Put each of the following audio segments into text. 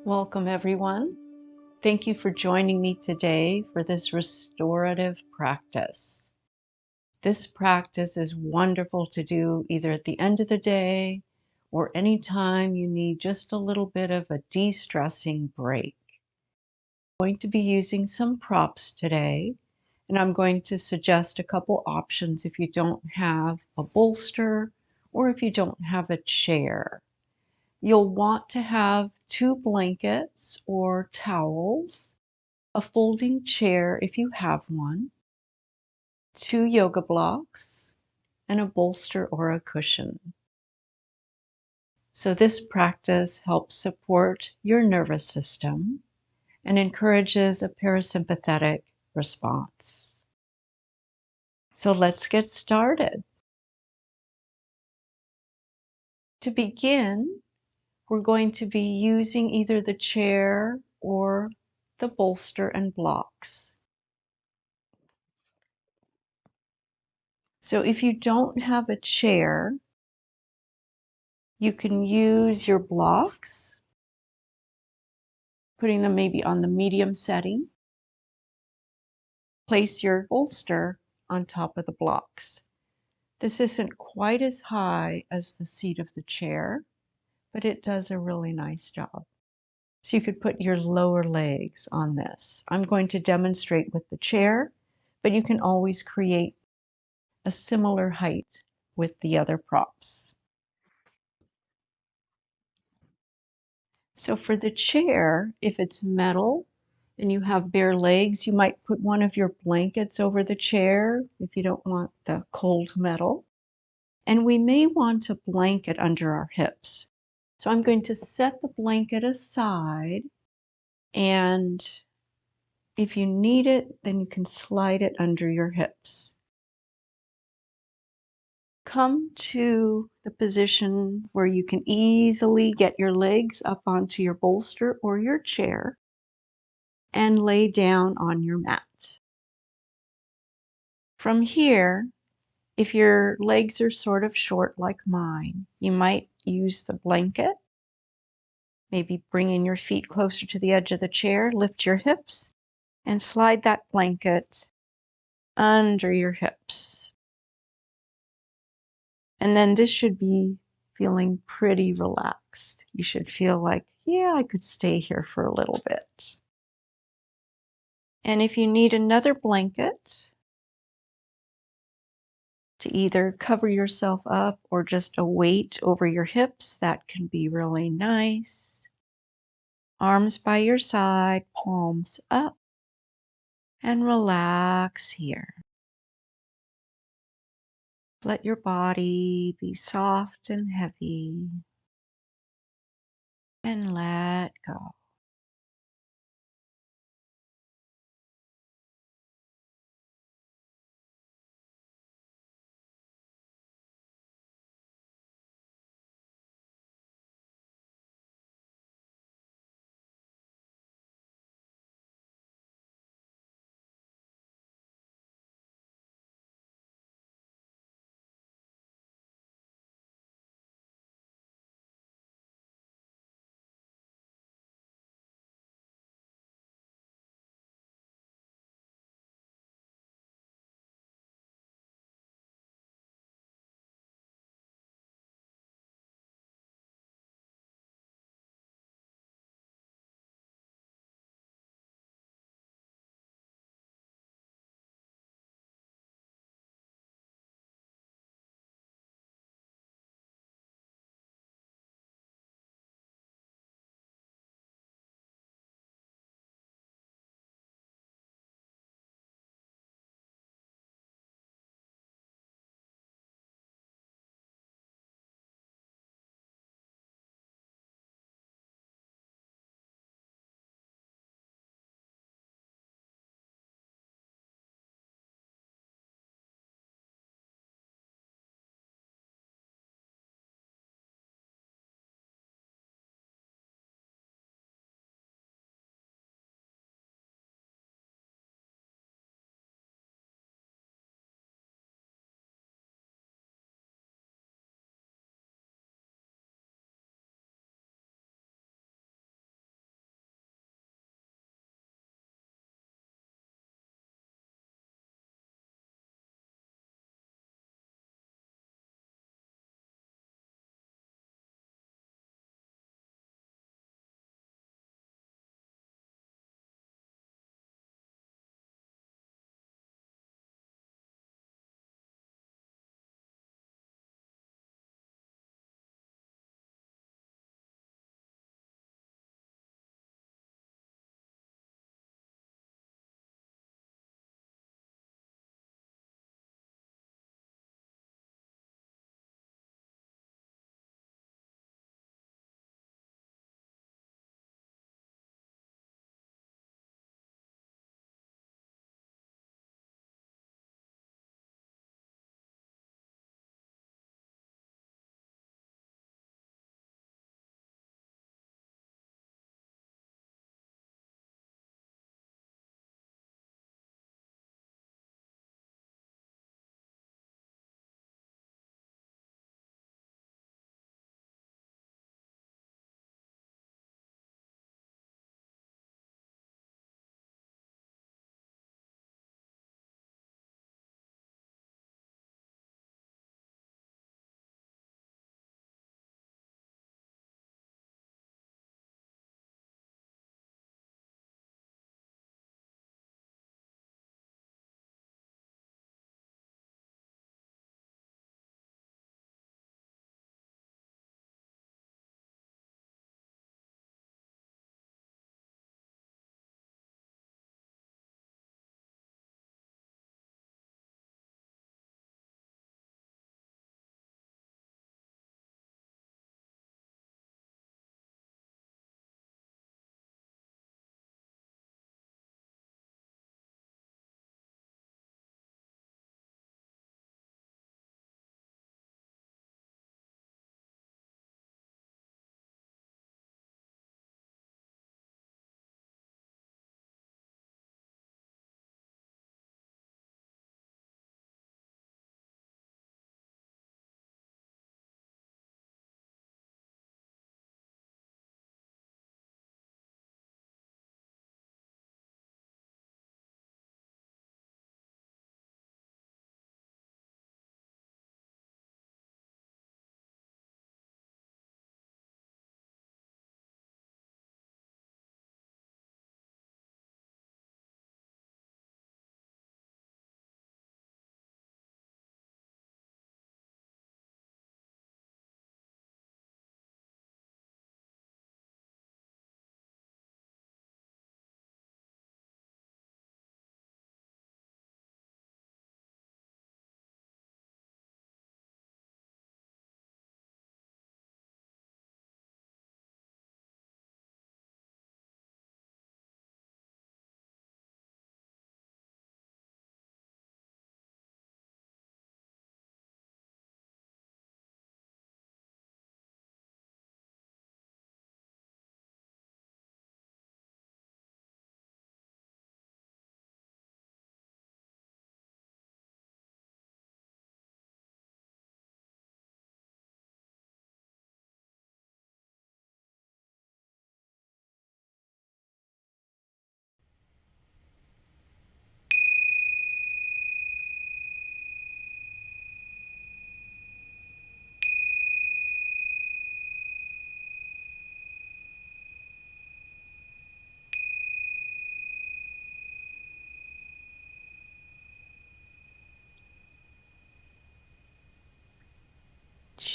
Welcome, everyone. Thank you for joining me today for this restorative practice. This practice is wonderful to do either at the end of the day or anytime you need just a little bit of a de-stressing break. I'm going to be using some props today, and I'm going to suggest a couple options if you don't have a bolster or if you don't have a chair. You'll want to have 2 blankets or towels, a folding chair if you have one, 2 yoga blocks, and a bolster or a cushion. So this practice helps support your nervous system and encourages a parasympathetic response. So let's get started. To begin, we're going to be using either the chair or the bolster and blocks. So if you don't have a chair, you can use your blocks, putting them maybe on the medium setting. Place your bolster on top of the blocks. This isn't quite as high as the seat of the chair, but it does a really nice job. So you could put your lower legs on this. I'm going to demonstrate with the chair, but you can always create a similar height with the other props. So for the chair, if it's metal and you have bare legs, you might put one of your blankets over the chair if you don't want the cold metal. And we may want a blanket under our hips. So I'm going to set the blanket aside, and if you need it, then you can slide it under your hips. Come to the position where you can easily get your legs up onto your bolster or your chair and lay down on your mat. From here, if your legs are sort of short like mine, you might use the blanket, maybe bringing your feet closer to the edge of the chair, lift your hips, and slide that blanket under your hips. And then this should be feeling pretty relaxed. You should feel like, yeah, I could stay here for a little bit. And if you need another blanket to either cover yourself up or just a weight over your hips, that can be really nice. Arms by your side, palms up, and relax here. Let your body be soft and heavy, and let go.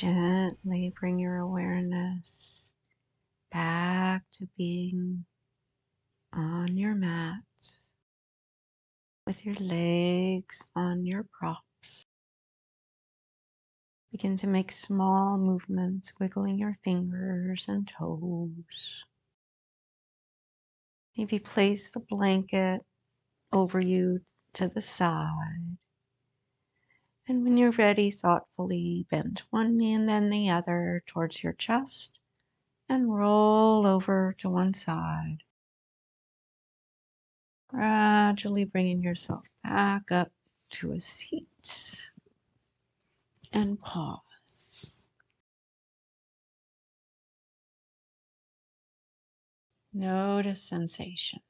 Gently bring your awareness back to being on your mat with your legs on your props. Begin to make small movements, wiggling your fingers and toes. Maybe place the blanket over you to the side. And when you're ready, thoughtfully bend one knee and then the other towards your chest and roll over to one side. Gradually bringing yourself back up to a seat and pause. Notice sensation.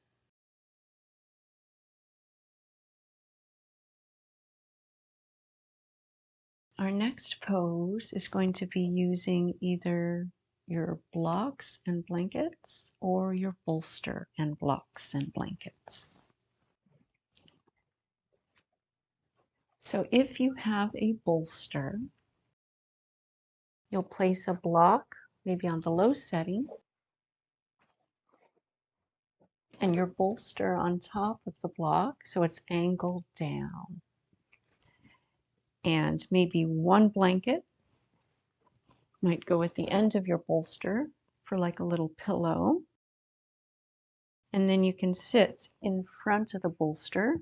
Our next pose is going to be using either your blocks and blankets or your bolster and blocks and blankets. So if you have a bolster, you'll place a block maybe on the low setting and your bolster on top of the block so it's angled down. And maybe one blanket might go at the end of your bolster for like a little pillow. And then you can sit in front of the bolster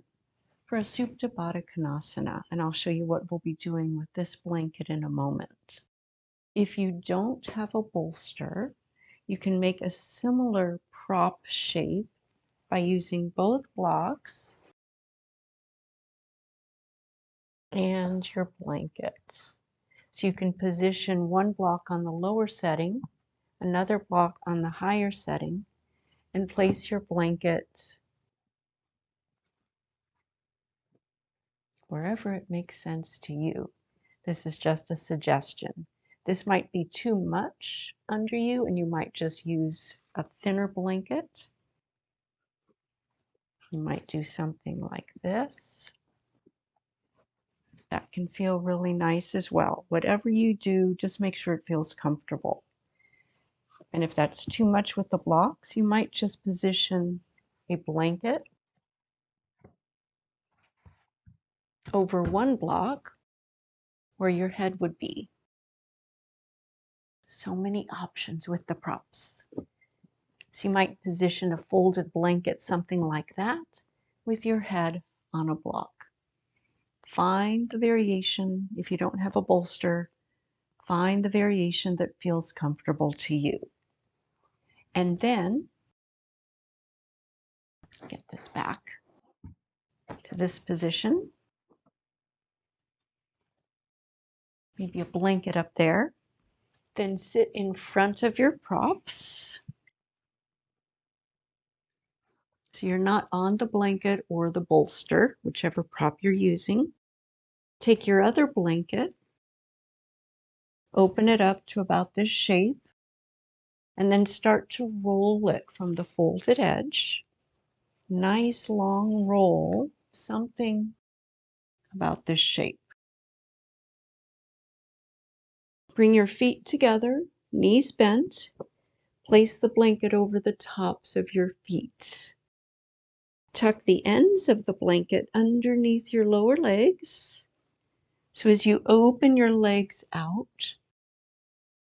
for a Supta Baddha Konasana. And I'll show you what we'll be doing with this blanket in a moment. If you don't have a bolster, you can make a similar prop shape by using both blocks and your blankets. So you can position one block on the lower setting, another block on the higher setting, and place your blanket wherever it makes sense to you. This is just a suggestion. This might be too much under you, and you might just use a thinner blanket. You might do something like this. That can feel really nice as well. Whatever you do, just make sure it feels comfortable. And if that's too much with the blocks, you might just position a blanket over one block where your head would be. So many options with the props. So you might position a folded blanket, something like that, with your head on a block. Find the variation. If you don't have a bolster, find the variation that feels comfortable to you. And then get this back to this position. Maybe a blanket up there. Then sit in front of your props. So you're not on the blanket or the bolster, whichever prop you're using. Take your other blanket, open it up to about this shape, and then start to roll it from the folded edge. Nice long roll, something about this shape. Bring your feet together, knees bent. Place the blanket over the tops of your feet. Tuck the ends of the blanket underneath your lower legs. So as you open your legs out,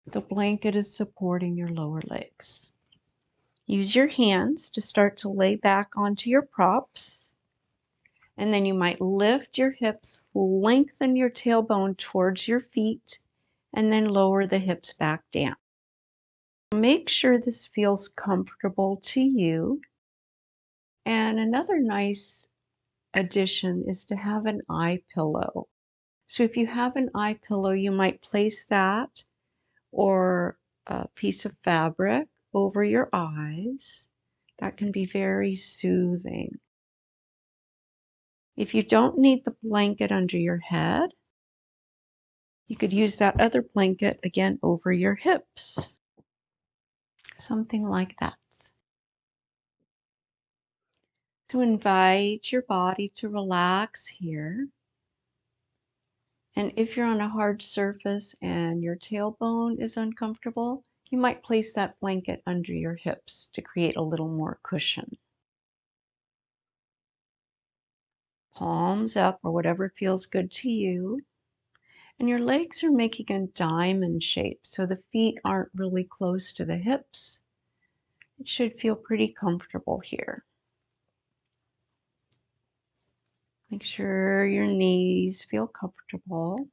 the blanket is supporting your lower legs. Use your hands to start to lay back onto your props. And then you might lift your hips, lengthen your tailbone towards your feet, and then lower the hips back down. Make sure this feels comfortable to you. And another nice addition is to have an eye pillow. So if you have an eye pillow, you might place that or a piece of fabric over your eyes. That can be very soothing. If you don't need the blanket under your head, you could use that other blanket again over your hips. Something like that. So invite your body to relax here And if you're on a hard surface and your tailbone is uncomfortable, you might place that blanket under your hips to create a little more cushion. Palms up or whatever feels good to you. And your legs are making a diamond shape, so the feet aren't really close to the hips. It should feel pretty comfortable here. Make sure your knees feel comfortable.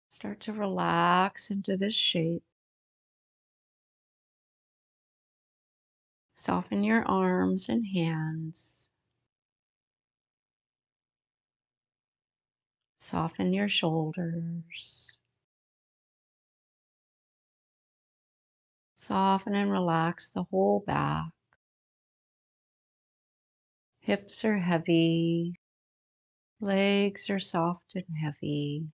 Start to relax into this shape. Soften your arms and hands. Soften your shoulders. Soften and relax the whole back. Hips are heavy. Legs are soft and heavy.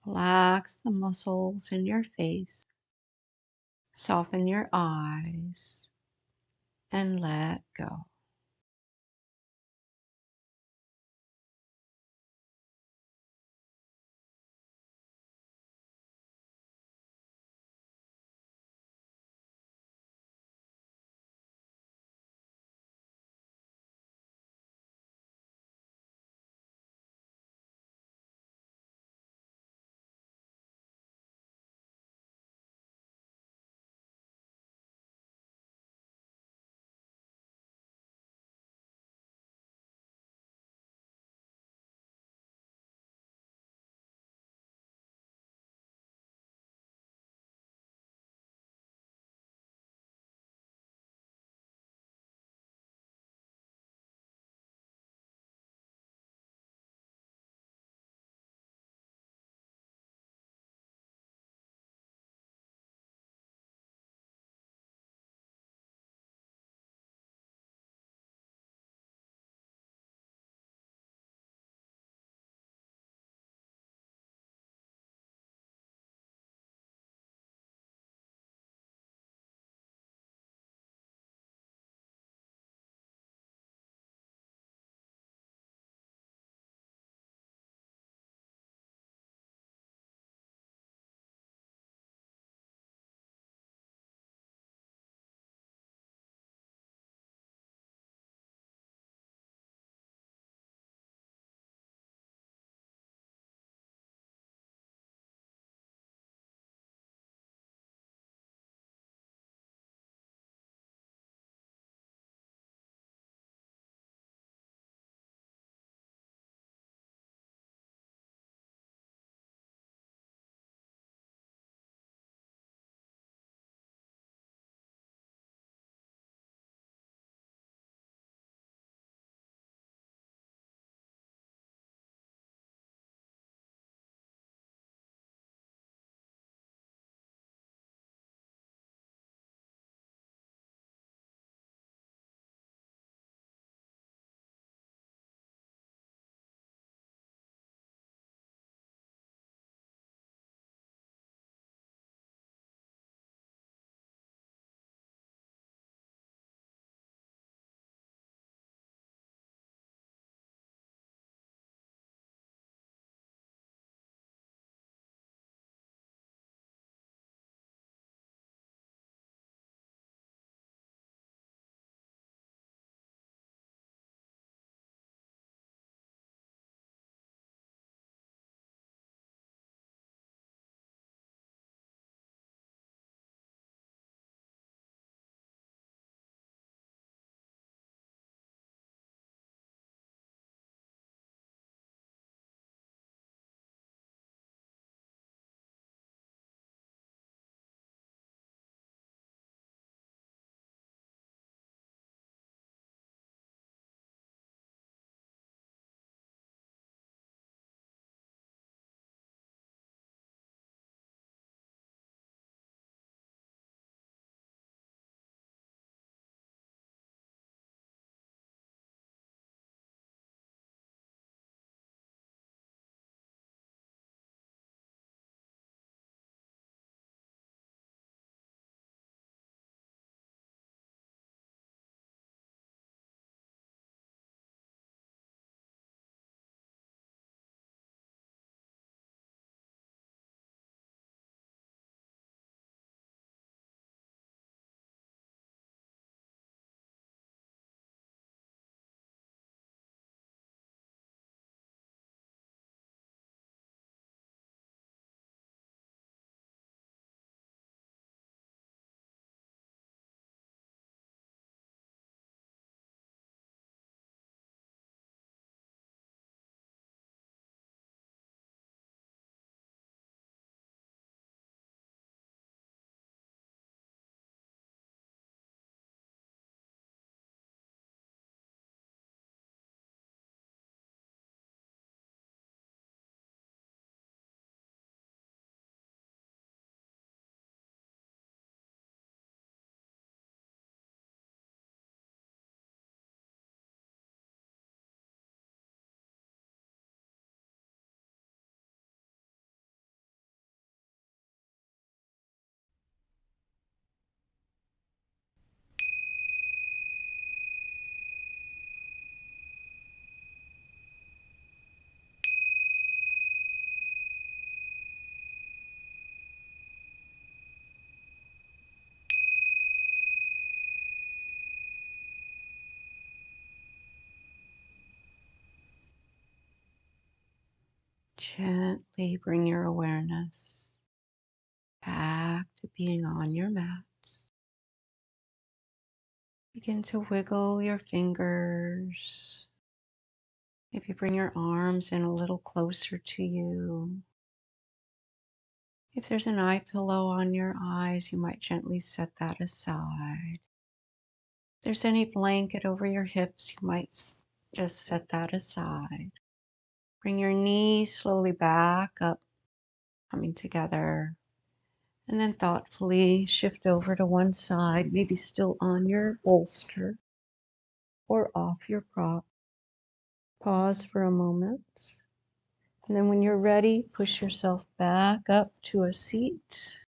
Relax the muscles in your face. Soften your eyes and let go. Gently bring your awareness back to being on your mat. Begin to wiggle your fingers. Maybe bring your arms in a little closer to you. If there's an eye pillow on your eyes, you might gently set that aside. If there's any blanket over your hips, you might just set that aside. Bring your knees slowly back up, coming together. And then thoughtfully shift over to one side, maybe still on your bolster or off your prop. Pause for a moment. And then when you're ready, push yourself back up to a seat.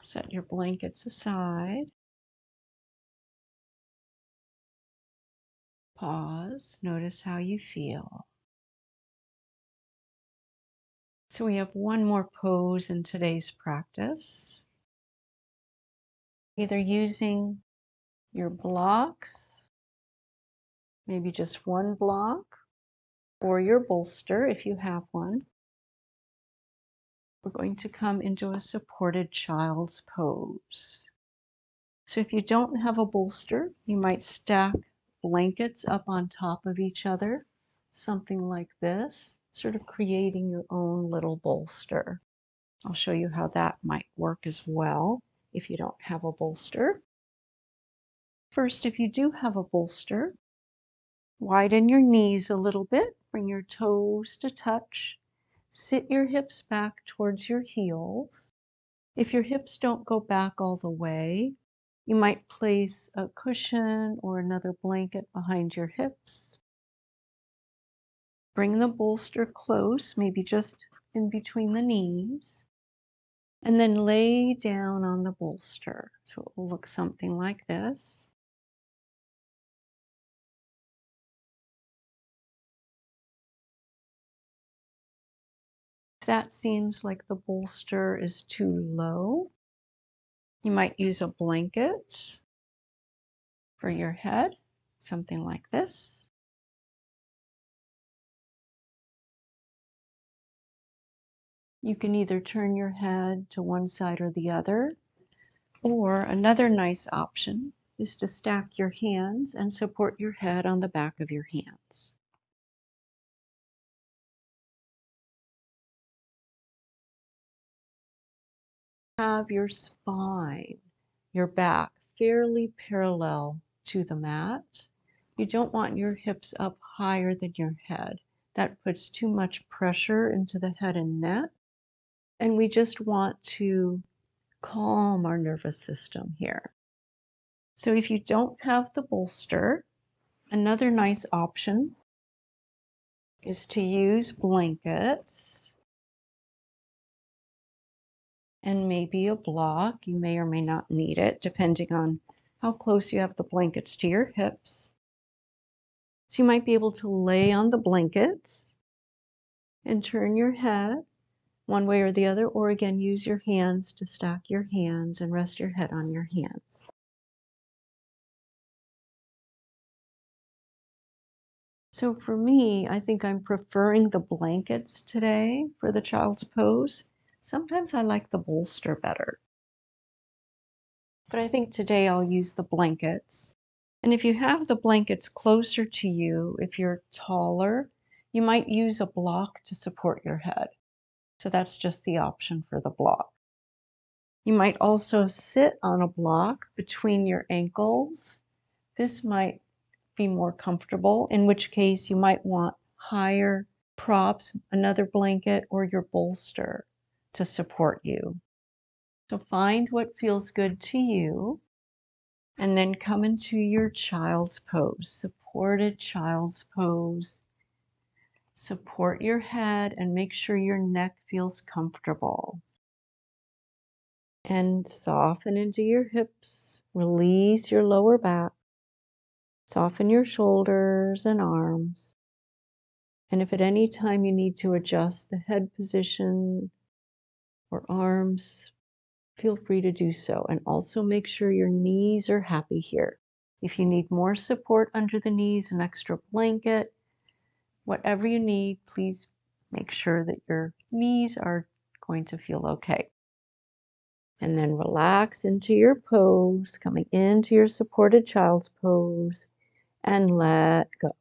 Set your blankets aside. Pause. Notice how you feel. So we have one more pose in today's practice. Either using your blocks, maybe just one block, or your bolster if you have one. We're going to come into a supported child's pose. So if you don't have a bolster, you might stack blankets up on top of each other, something like this, sort of creating your own little bolster. I'll show you how that might work as well if you don't have a bolster. First, if you do have a bolster, widen your knees a little bit, bring your toes to touch, sit your hips back towards your heels. If your hips don't go back all the way, you might place a cushion or another blanket behind your hips. Bring the bolster close, maybe just in between the knees, and then lay down on the bolster. So it will look something like this. If that seems like the bolster is too low, you might use a blanket for your head, something like this. You can either turn your head to one side or the other, or another nice option is to stack your hands and support your head on the back of your hands. Have your spine, your back fairly parallel to the mat. You don't want your hips up higher than your head. That puts too much pressure into the head and neck. And we just want to calm our nervous system here. So if you don't have the bolster, another nice option is to use blankets and maybe a block. You may or may not need it, depending on how close you have the blankets to your hips. So you might be able to lay on the blankets and turn your head one way or the other, or again, use your hands to stack your hands and rest your head on your hands. So for me, I think I'm preferring the blankets today for the child's pose. Sometimes I like the bolster better. But I think today I'll use the blankets. And if you have the blankets closer to you, if you're taller, you might use a block to support your head. So that's just the option for the block. You might also sit on a block between your ankles. This might be more comfortable, in which case you might want higher props, another blanket, or your bolster to support you. So find what feels good to you, and then come into your child's pose, supported child's pose. Support your head and make sure your neck feels comfortable. And soften into your hips, release your lower back, soften your shoulders and arms. And if at any time you need to adjust the head position or arms, feel free to do so. And also make sure your knees are happy here. If you need more support under the knees, an extra blanket, whatever you need, please Make sure that your knees are going to feel okay. And then relax into your pose, coming into your supported child's pose, and let go.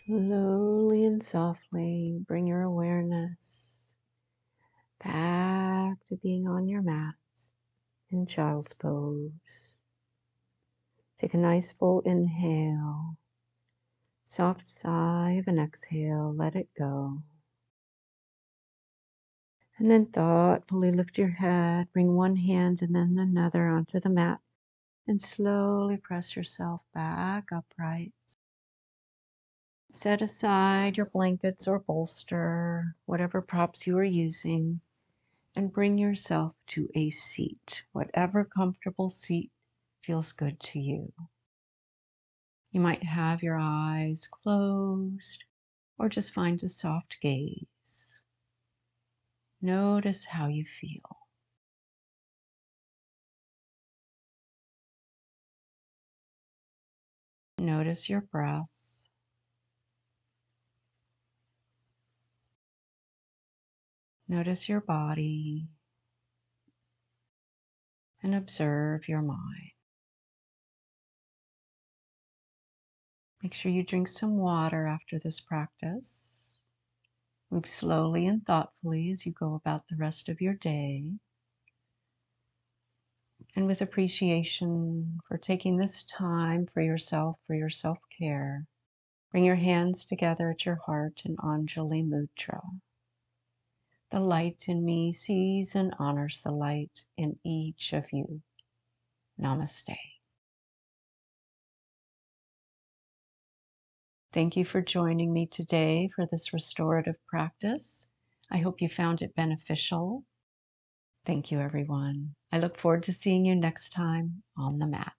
Slowly and softly bring your awareness back to being on your mat in child's pose. Take a nice full inhale, soft sigh of an exhale, let it go. And then thoughtfully lift your head, bring one hand and then another onto the mat, and slowly press yourself back upright. Set aside your blankets or bolster, whatever props you are using, and bring yourself to a seat, whatever comfortable seat feels good to you. You might have your eyes closed or just find a soft gaze. Notice how you feel. Notice your breath. Notice your body and observe your mind. Make sure you drink some water after this practice. Move slowly and thoughtfully as you go about the rest of your day. And with appreciation for taking this time for your self-care, bring your hands together at your heart in Anjali Mudra. The light in me sees and honors the light in each of you. Namaste. Thank you for joining me today for this restorative practice. I hope you found it beneficial. Thank you, everyone. I look forward to seeing you next time on the mat.